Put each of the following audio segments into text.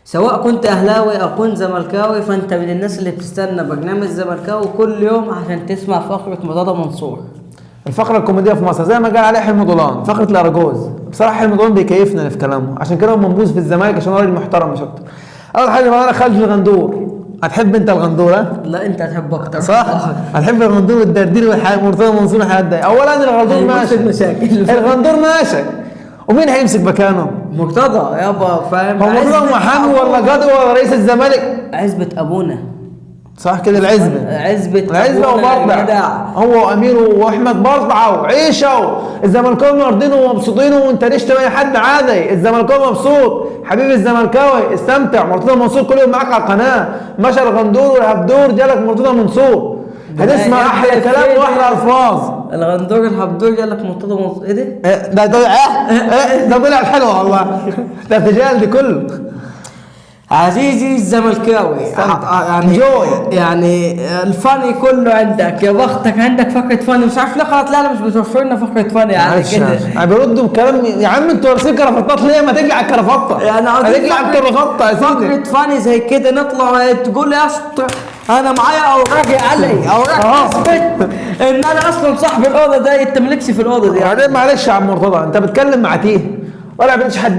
سواء كنت اهلاوي او كنت زملكاوي، فانت من الناس اللي بتستنى برنامج زملكاوي كل يوم عشان تسمع فقرة مرتضى منصور. الفقره الكوميديه في مصر زي ما قال عليه حلمي طولان، فقره الاراجوز. بصراحه حلمي طولان بيكيفنا في كلامه، عشان كده هو منبوذ في الزمالك عشان هو راجل محترم مش اكتر. اول حاجه انا خالد الغندور، هتحب انت الغندور؟ ها لا انت هتحبه اكتر صح. هتحب الغندور والدردير مرتضى منصور الحاجات دي. اولا الغندور ماشي، الغندور ماشي، ومين هيمسك مكانه؟ مرتضى يابا، فاهم؟ هو مرتضى محامي ولا قاضي ولا رئيس الزمالك؟ عزبة ابونا، صح كده، العزبه العزبة وبرضع هو وامير واحمد برضعه وعيشه. الزملكاوي مرضين ومبسوطين، وانت ليش تبقى حد عادي؟ الزملكاوي مبسوط، حبيبي الزملكاوي استمتع. مرتضى منصور كل يوم معاك على القناه، مشى الغندور والهبدور جالك مرتضى منصور، هتسمع احلى كلام واحلى الفاظ. الغندور الهبدور جالك مرتضى منصور، ايه ده؟ ده طلع حلو والله. ده الرجال دي كله. عزيزي الزملكاوي، يعني الفاني كله عندك، يا بختك عندك فقرة فاني. مش عارف ليه خلاص، لا مش بتوفرنا فقرة فاني يعني كده. بيردوا بكلام يا عم، انتوا وارثين كرافتات ليه؟ ما تقلع الكرافطه يعني، تقلع الكرافطه يا سيدي. فقرة فاني زي كده نطلع تقول يا اسطى انا معايا اوراق يا علي، اوراق تثبت ان انا اصلا صاحب الاوضه ده، انت مالكش في الاوضه دي. بعدين معلش يا عم مرتضى، انت بتتكلم مع تيه ولا بتشحت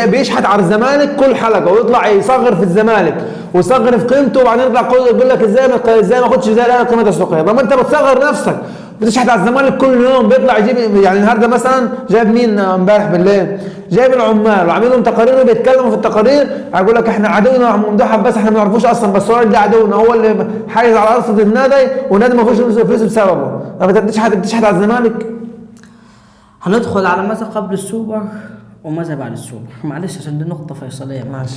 بيشحت على الزمالك كل حلقه، ويطلع يصغر في الزمالك ويصغر في قيمته، وبعدين يطلع يقول لك ازاي ما اخدش زي الاهلي قيمه تسويقيه. طب ما انت بتصغر نفسك، بتشحت على الزمالك كل يوم. بيطلع يجيب، يعني النهارده مثلا جايب مين امبارح بالليل؟ جايب العمال وعامل لهم تقارير، وبيتكلموا في التقارير هيقول لك احنا عدونا ممدوح عباس، احنا ما نعرفوش اصلا، بس هو اللي عدونا، هو اللي حايز على ارصده النادي، والنادي ما فيهوش فلوس بسببه. طب انت بتشحت على الزمالك. هندخل على ماذا قبل السوبر وماذا بعد السوبر، معلش عشان دي نقطة فيصلية. ماشي.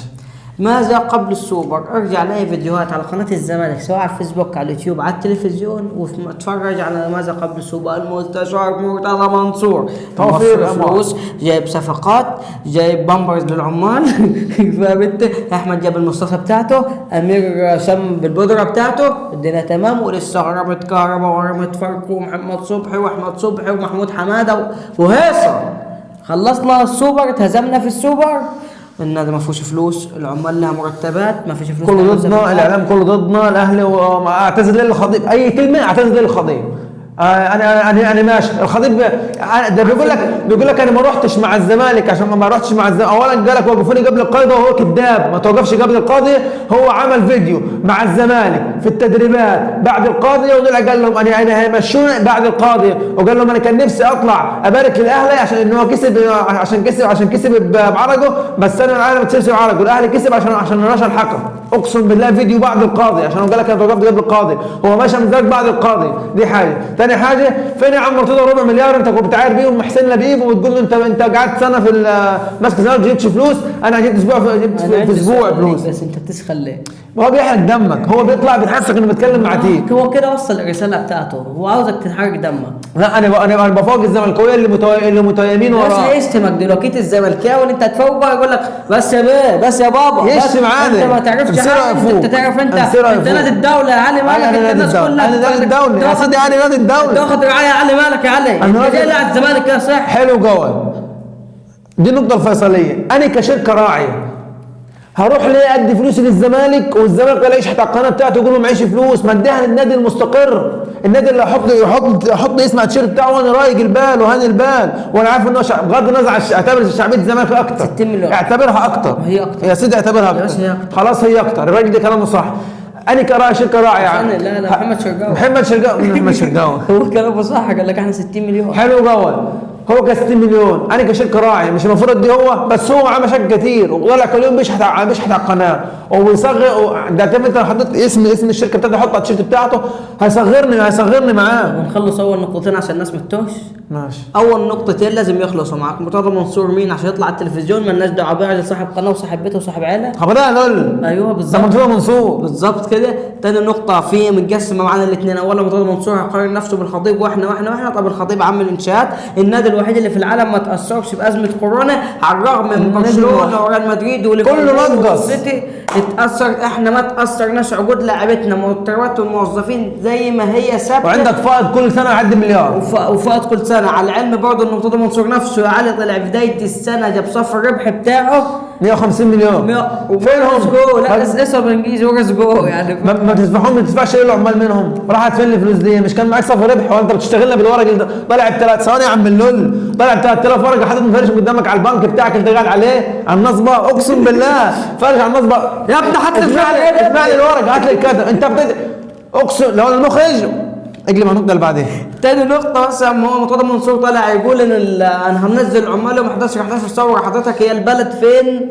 ماذا قبل السوبر؟ ارجع لاقي فيديوهات على قناة الزمالك سواء على الفيسبوك على اليوتيوب على التلفزيون، واتفرج على ماذا قبل السوبر. المستشار مرتضى منصور توفير فلوس، جايب صفقات، جايب بامبرز للعمال فاهم انت؟ احمد جاب المصاصة بتاعته، امير سم بالبودرة بتاعته، الدنيا تمام. ولسه غرمت كهرباء وغرمت فرق ومحمد صبحي واحمد صبحي ومحمود حمادة وهيصة. خلصنا السوبر، اتهزمنا في السوبر، النادي ما فيهوش فلوس، العمال لها مرتبات، ما فيش فلوس، كله ضدنا، الاعلام كله ضدنا، الاهلي. واعتذر للخطيب اي كلمه، اعتذر للخطيب. انا ماشي. الخطيب ده بيقول لك انا ما رحتش مع الزمالك عشان ما رحتش مع الزمالك. اولا قال لك وقفوني قبل القاضي، وهو كذاب، ما توقفش قبل القاضي. هو عمل فيديو مع الزمالك في التدريبات بعد القاضي، وطلع قال لهم انا هيمشوني بعد القاضي، وقال لهم انا كان نفسي اطلع ابارك للاهلي عشان انه كسب، عشان كسب بعرقه، بس انا ما كسبش بعرقه، الاهلي كسب عشان نشر الحكم. اقسم بالله فيديو بعد القاضي، عشان قال لك انا توقفت قبل القاضي، هو ماشي مزاج بعد القاضي. دي حاجه. ثاني حاجه، فين يا عم مرتضى ربع مليار انت كنت عارف بيهم محسن لبيب، وبتقول له انت قعدت سنه في ماسك الزمالك جبتش فلوس؟ انا جبت اسبوع في اسبوع فلوس. بس انت بتسخن ليه؟ هو بيحرق دمك، هو بيطلع بيحسك انه بيتكلم مع تيك. هو كده وصل الرساله بتاعته، هو عاوزك تحرق دمك. لا انا بفوق الزملكاويه اللي متيمين وراه. بس هيشتمك دلوقتي الزملكاوي، وانت هتفوق يقول لك بس يا بيه، بس يا بابا، يشتم عادي. انت ما تعرفش حاجه، انت تعرف انت نادي الدوله يا علي مالك، انت الناس كلها انا نادي الدوله يا سيدي، انا نادي الدوله تاخد رعايه يا علي مالك يا علي، انت جاي على الزمالك يا صح. حلو قوي. دي النقطه الفيصليه. انا كشركه راعيه هروح ليه ادي فلوسي للزمالك، والزمالك لا يشحت على القناه بتاعته يقول له معيش فلوس؟ ما اديها للنادي المستقر، النادي اللي يحط اسم على التيشيرت بتاعه، وانا رايق البال وهاني البال، وانا عارف ان هو بغض النظر اعتبر شعبيه الزمالك اكتر، 60 مليون اعتبرها اكتر، هي اكتر يا سيدي اعتبرها اكتر، خلاص هي اكتر. الراجل ده كلامه صح. انا كراعي شركه راعيه. لا محمد شرقاوي هو كلامه صح، قال لك احنا 60 مليون. حلو قوي. هو ك 60 مليون، انا كشركه راعي مش المفروض دي هو؟ بس هو معاه مشاكل كتير، وطالع كل يوم بيشحت على القناه وبيصغر. ده انت لو حطيت اسم الشركه بتاعته، حط على التيشيرت بتاعته، هيصغرني معاه. ونخلص اول نقطتين عشان الناس ما تتوهش. ماشي. اول نقطتين لازم يخلصوا معاك. مرتضى منصور مين عشان يطلع على التلفزيون؟ مالناش دعوه بيه، صاحب قناه وصاحب بيته وصاحب عيله. خبرها لول. ايوه بالظبط، ده مرتضى منصور بالظبط كده. تاني نقطه في متقسمه معانا الاثنين. اولا مرتضى منصور هيقارن نفسه بالخطيب، واحنا طب الخطيب عامل انشاءات، النادي الوحيد اللي في العالم ما تاثرش بازمه كورونا، على الرغم من برشلونه وريال مدريد كله نقص اتاثر، احنا ما تاثرناش. عقود لاعبتنا مرتبات والموظفين زي ما هي ثابته، وعندك فائض كل سنه يعدي مليار، وفائض كل سنه. على العلم برضه ان مرتضى منصور نفسه يا علي طلع بدايه السنه جاب صف الربح بتاعه 150 مليون فينهم؟ لا اسمه بالانجليزي ورث جو يعني. ما تدفعهم، ما تدفعش ليه العمال منهم؟ راحت فين الفلوس دي؟ مش كان معاك صافي ربح وانت بتشتغلنا بالورق اللي طالع ب3 ثواني يا عم اللول، طالع ب3000 ورقه حاطط مفرش قدامك على البنك بتاعك انت قاعد عليه على النصبه، اقسم بالله فرش على النصبه يا ابني هات لي اسمعني الورق، هات لي الكتب انت اقسم لو المخرج اقلب على النقطه اللي بعدين. تاني نقطة مثلا هو مرتضى منصور طالع يقول ان انا هنزل عمال يوم 11 ثورة، حضرتك هي البلد فين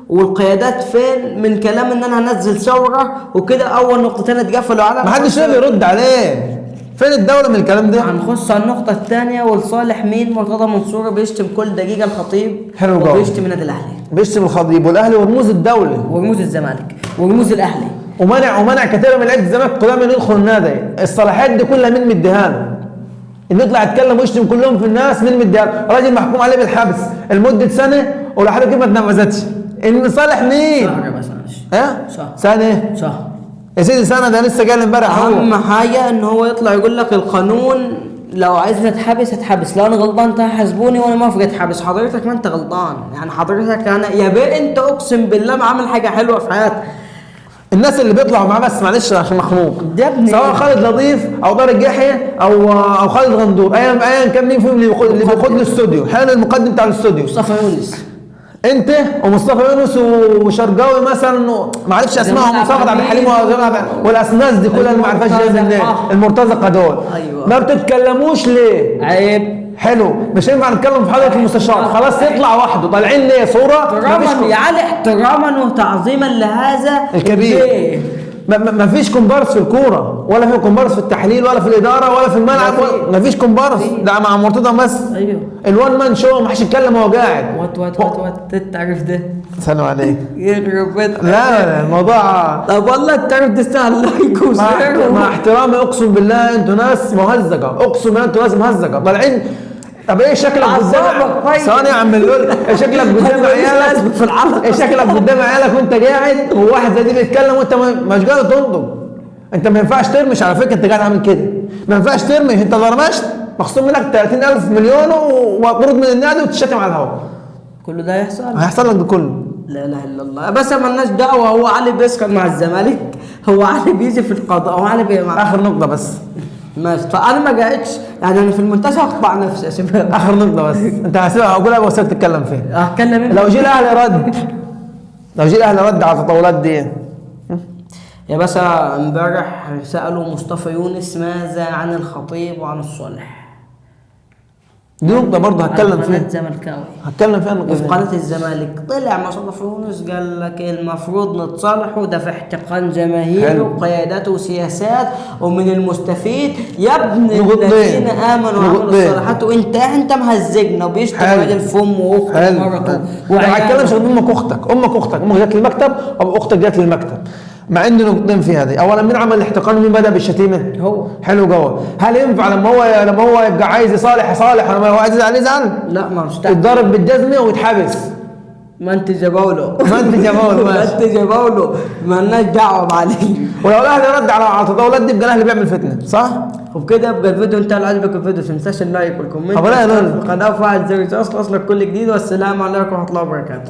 والقيادات فين من كلام ان انا هنزل ثورة وكده؟ اول نقطتين اتقفلوا على ما حدش يرد عليه، فين الدولة من الكلام ده؟ هنخش على النقطة الثانية ولصالح مين؟ مرتضى منصور بيشتم كل دقيقة الخطيب، حلو قوي، وبيشتم النادي الاهلي، بيشتم الخطيب والاهلي ورموز الدولة ورموز الزمالك ورموز الاهلي، ومنع كثير من لعيبه الزمالك قدام ان يدخلوا النادي. الصلاحيات دي كلها مين مديها له؟ انه يطلع يتكلم ويشتم كلهم في الناس، مين مديها له؟ راجل محكوم عليه بالحبس لمده سنه ولحد كده ما اتنفذتش. ان صالح مين؟ شهر بس صح. سنه شهر يا سيدي، سنه ده لسه قال امبارح. اهم حاجه ان هو يطلع يقول لك القانون لو عايزني اتحبس، لو انا غلطان تحاسبوني وانا موافق اتحبس. حضرتك ما انت غلطان يعني، حضرتك انا يا بيه انت اقسم بالله ما عامل حاجه حلوه في حياتك. الناس اللي بيطلعوا معاه بس معلش عشان مخنوق، سواء خالد لطيف او طارق يحيى او خالد غندور، ايا كان مين فيهم اللي بياخد الاستوديو، حلو المقدم بتاع الاستوديو مصطفى يونس، انت ومصطفى يونس وشرقاوي مثلا، ما عرفش اسمائهم، وصفت عبد الحليم والاسناس دي كلها اللي ما عرفهاش جايه منين، المرتزقه دول. ايوه ما بتتكلموش ليه؟ عيب. حلو، مش ينفع نتكلم في حضره المستشار، خلاص يطلع وحده، طالعين ليه صوره احتراما يا علي، احتراما وتعظيما لهذا الكبير. ما فيش كومبارس في الكوره، ولا في كومبارس في التحليل، ولا في الاداره، ولا في الملعب، ما فيش كومبارس، ده مع مرتضى بس. ايوه الوان مان شو، ما حدش يتكلم وهو قاعد. وات تعرف ده؟ سلام عليك. يخرب بيتك. لا الموضوع، طب والله تعرف ده استاهل لايك وشير. مع احترامي اقسم بالله انتوا ناس مهزقه، اقسم بالله انتوا ناس مهزقه طالعين. طب ايه شكلك قدام؟ ثواني يا عم اللول، ايه شكلك قدام عيالك في العلق؟ ايه شكلك قدام عيالك وانت قاعد وواحد زي دي بيتكلم وانت مش قادر تنطق؟ انت ما ينفعش ترمش على فكره، انت قاعد عامل كده ما ينفعش ترمش، انت ضرمشت مخصوم منك 30,000 مليون ومقروض من النادي وتشتم على الهواء. كل ده هيحصل لك بكله. لا اله الا الله. بس مالناش دعوه، هو علي بيسكن مع الزمالك، هو علي بيجي في القضاء، هو علي اخر نقطه بس ماشي. فانا ما قاعدش يعني، انا في المنتزه اقطع نفسي يا شباب. اخر نقطه بس انت هسيبها اقولها وسيبك تتكلم فين. اتكلم لو جه الاهلي رد على التطاولات دي يا باشا. امبارح سالوا مصطفى يونس ماذا عن الخطيب وعن الصلح. دي نقطة برضه هتكلم فيها. هتكلم فيها في قناة الزمالك طلع مصطفى يونس قال لك المفروض نتصالحوا، ده في احتقان جماهير وقيادات وسياسات، ومن المستفيد يا ابن الذين امنوا وعملوا الصالحات، وانت مهزجنا وبيشتم راجل فم واخته ومرته وعياله. ما هتكلمش غير امك واختك جت للمكتب او اختك جت للمكتب. مع عندي نقطتين في هذه. اولا مين عمل الاحتقان ومين بدا بالشتيمه؟ هو. حلو جوه. هل ينفع لما هو يبقى عايز يصالح ولما هو عايز يزعل يزعل؟ لا ما مستحيل. يتضرب بالجزمه ويتحبس. ما انت جابوله ما لناش دعوه بعليه. ولو الاهلي رد على التطاولات دي يبقى الاهلي بيعمل فتنه، صح؟ وبكده يبقى الفيديو انت اللي عجبك الفيديو ما تنساش اللايك والكومنت. طب لا القناه وفعل زر الجرس لك كل جديد، والسلام عليكم ورحمه الله وبركاته.